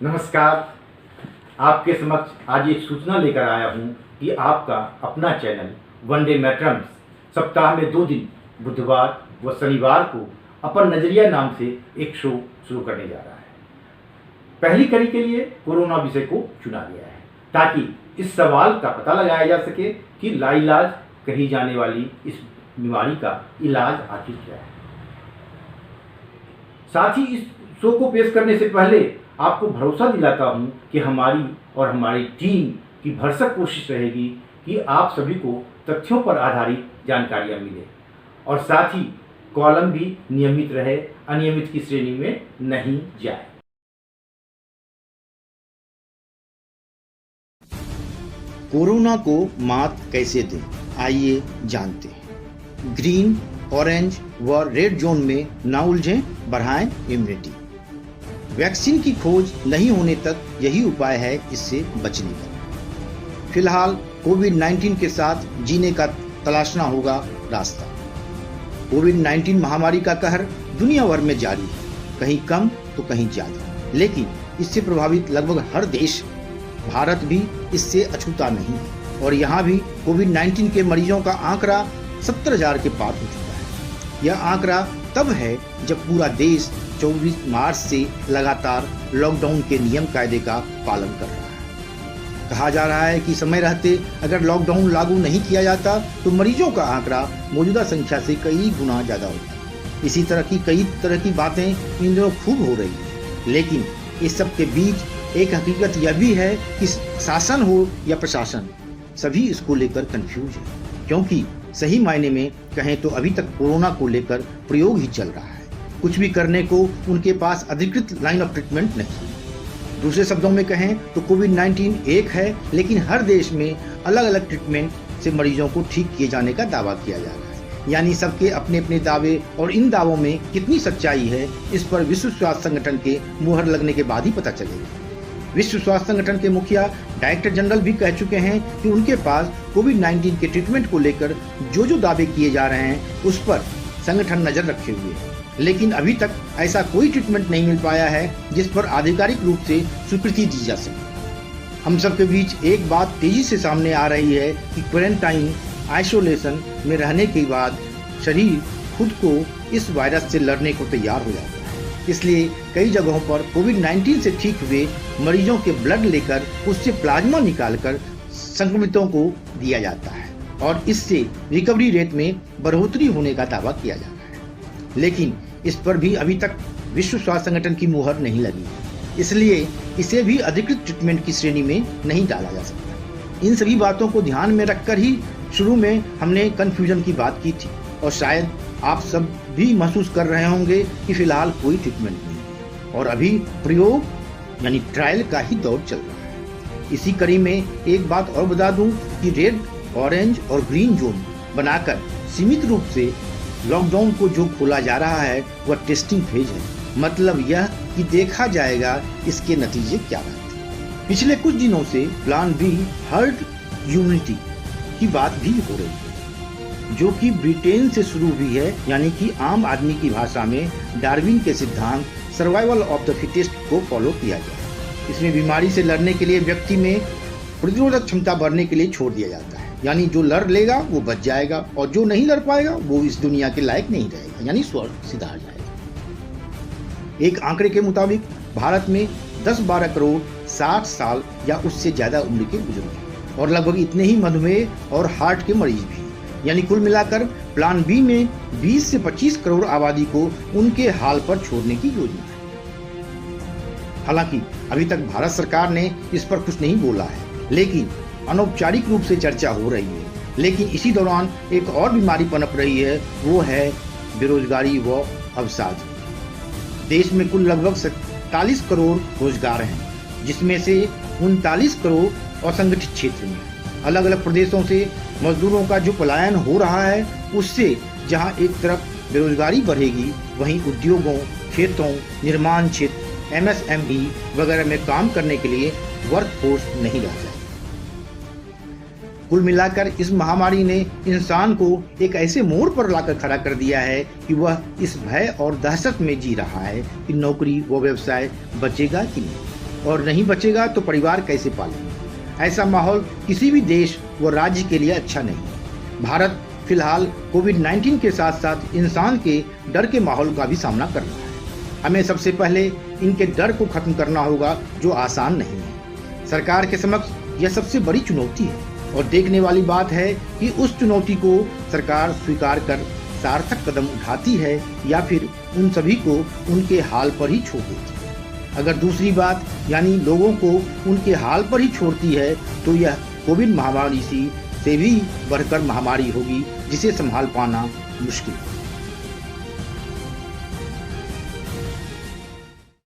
नमस्कार। आपके समक्ष आज एक सूचना लेकर आया हूं कि आपका अपना चैनल वनडे मैट्रम्स सप्ताह में 2 दिन बुधवार व शनिवार को अपन नजरिया नाम से एक शो शुरू करने जा रहा है। पहली कड़ी के लिए कोरोना विषय को चुना गया है ताकि इस सवाल का पता लगाया जा सके कि लाइलाज कही जाने वाली इस बीमारी का इलाज आखिर क्या है। साथ ही इस शो को पेश करने से पहले आपको भरोसा दिलाता हूं कि हमारी टीम की भरसक कोशिश रहेगी कि आप सभी को तथ्यों पर आधारित जानकारियां मिले और साथ ही कॉलम भी नियमित रहे, अनियमित की श्रेणी में नहीं जाए। कोरोना को मात कैसे दें, आइए जानते हैं। ग्रीन, ऑरेंज व रेड जोन में ना उलझें, बढ़ाएं इम्यूनिटी। वैक्सीन की खोज नहीं होने तक यही उपाय है इससे बचने का। फिलहाल कोविड-19 के साथ जीने का तलाशना होगा रास्ता। कोविड-19 महामारी का कहर दुनिया भर में जारी है, कहीं कम तो कहीं ज्यादा, लेकिन इससे प्रभावित लगभग हर देश, भारत भी इससे अछूता नहीं है और यहाँ भी कोविड-19 के मरीजों का आंकड़ा 70,000 के पार हो चुका है। यह आंकड़ा तब है जब पूरा देश 24 मार्च से लगातार लॉकडाउन के नियम कायदे का पालन कर रहा है। कहा जा रहा है कि समय रहते अगर लॉकडाउन लागू नहीं किया जाता तो मरीजों का आंकड़ा मौजूदा संख्या से कई गुना ज्यादा होता। इसी तरह की कई तरह की बातें इन दिनों खूब हो रही है, लेकिन इस सब के बीच एक हकीकत यह भी है कि शासन हो या प्रशासन, सभी इसको लेकर कंफ्यूज है, क्योंकि सही मायने में कहें तो अभी तक कोरोना को लेकर प्रयोग ही चल रहा है। कुछ भी करने को उनके पास अधिकृत लाइन ऑफ ट्रीटमेंट नहीं। दूसरे शब्दों में कहें तो कोविड-19 एक है, लेकिन हर देश में अलग अलग ट्रीटमेंट से मरीजों को ठीक किए जाने का दावा किया जा रहा है। यानी सबके अपने अपने दावे, और इन दावों में कितनी सच्चाई है इस पर विश्व स्वास्थ्य संगठन के मुहर लगने के बाद ही पता चलेगा। विश्व स्वास्थ्य संगठन के मुखिया डायरेक्टर जनरल भी कह चुके हैं कि उनके पास कोविड-19 के ट्रीटमेंट को लेकर जो दावे किए जा रहे हैं उस पर संगठन नजर रखे हुए है, लेकिन अभी तक ऐसा कोई ट्रीटमेंट नहीं मिल पाया है जिस पर आधिकारिक रूप से स्वीकृति दी जा सके। हम सब के बीच एक बात तेजी से सामने आ रही है कि क्वारंटाइन, आइसोलेशन में रहने के बाद शरीर खुद को इस वायरस से लड़ने को तैयार हो जाता है। इसलिए कई जगहों पर कोविड-19 से ठीक हुए मरीजों के ब्लड लेकर उससे प्लाज्मा निकालकर संक्रमितों को दिया जाता है और इससे रिकवरी रेट में बढ़ोतरी होने का दावा किया जाता है। लेकिन इस पर भी अभी तक विश्व स्वास्थ्य संगठन की मुहर नहीं लगी, इसलिए इसे भी अधिकृत ट्रीटमेंट की श्रेणी में नहीं डाला जा सकता। इन सभी बातों को ध्यान में रखकर ही शुरू में हमने कंफ्यूजन की बात की थी और शायद आप सब भी महसूस कर रहे होंगे कि फिलहाल कोई ट्रीटमेंट नहीं है और अभी प्रयोग यानी ट्रायल का ही दौर चल रहा है। इसी कड़ी में एक बात और बता दूं कि रेड, ऑरेंज और ग्रीन जोन बनाकर सीमित रूप से लॉकडाउन को जो खोला जा रहा है वह टेस्टिंग फेज है। मतलब यह कि देखा जाएगा इसके नतीजे क्या रहते हैं। पिछले कुछ दिनों से प्लान बी, हर्ड इम्यूनिटी की बात भी हो रही है, जो कि ब्रिटेन से शुरू हुई है, यानी कि आम आदमी की भाषा में डार्विन के सिद्धांत सर्वाइवल ऑफ द फिटेस्ट को फॉलो किया गया। इसमें बीमारी से लड़ने के लिए व्यक्ति में प्रतिरोधक क्षमता बढ़ने के लिए छोड़ दिया जाता है, यानी जो लड़ लेगा वो बच जाएगा और जो नहीं लड़ पाएगा वो इस दुनिया के लायक नहीं रहेगा, यानी स्वर्ग सिधार जाएगा। एक आंकड़े के मुताबिक भारत में 10-12 करोड़ 60 साल या उससे ज्यादा उम्र के बुजुर्ग हैं और लगभग इतने ही मधुमेह और हार्ट के मरीज भी, यानी कुल मिलाकर प्लान बी में 20 से 25 करोड़ आबादी को उनके हाल पर छोड़ने की योजना है। हालांकि अभी तक भारत सरकार ने इस पर कुछ नहीं बोला है, लेकिन अनौपचारिक रूप से चर्चा हो रही है। लेकिन इसी दौरान एक और बीमारी पनप रही है, वो है बेरोजगारी व अवसाद। देश में कुल लगभग 47 करोड़ रोजगार हैं, जिसमें से 39 करोड़ असंगठित क्षेत्र में। अलग अलग प्रदेशों से मजदूरों का जो पलायन हो रहा है, उससे जहां एक तरफ बेरोजगारी बढ़ेगी, वहीं उद्योगों, खेतों, निर्माण क्षेत्र, MSME वगैरह में काम करने के लिए वर्कफोर्स नहीं रह जाएगा। कुल मिलाकर इस महामारी ने इंसान को एक ऐसे मोड़ पर लाकर खड़ा कर दिया है कि वह इस भय और दहशत में जी रहा है कि नौकरी व व्यवसाय बचेगा कि नहीं। और नहीं बचेगा तो परिवार कैसे पालेंगे। ऐसा माहौल किसी भी देश व राज्य के लिए अच्छा नहीं है। भारत फिलहाल कोविड-19 के साथ साथ इंसान के डर के माहौल का भी सामना कर रहा है। हमें सबसे पहले इनके डर को खत्म करना होगा, जो आसान नहीं है। सरकार के समक्ष यह सबसे बड़ी चुनौती है और देखने वाली बात है कि उस चुनौती को सरकार स्वीकार कर सार्थक कदम उठाती है या फिर उन सभी को उनके हाल पर ही छोड़ देती है। अगर दूसरी बात यानी लोगों को उनके हाल पर ही छोड़ती है तो यह कोविड महामारी से भी बढ़कर महामारी होगी, जिसे संभाल पाना मुश्किल है।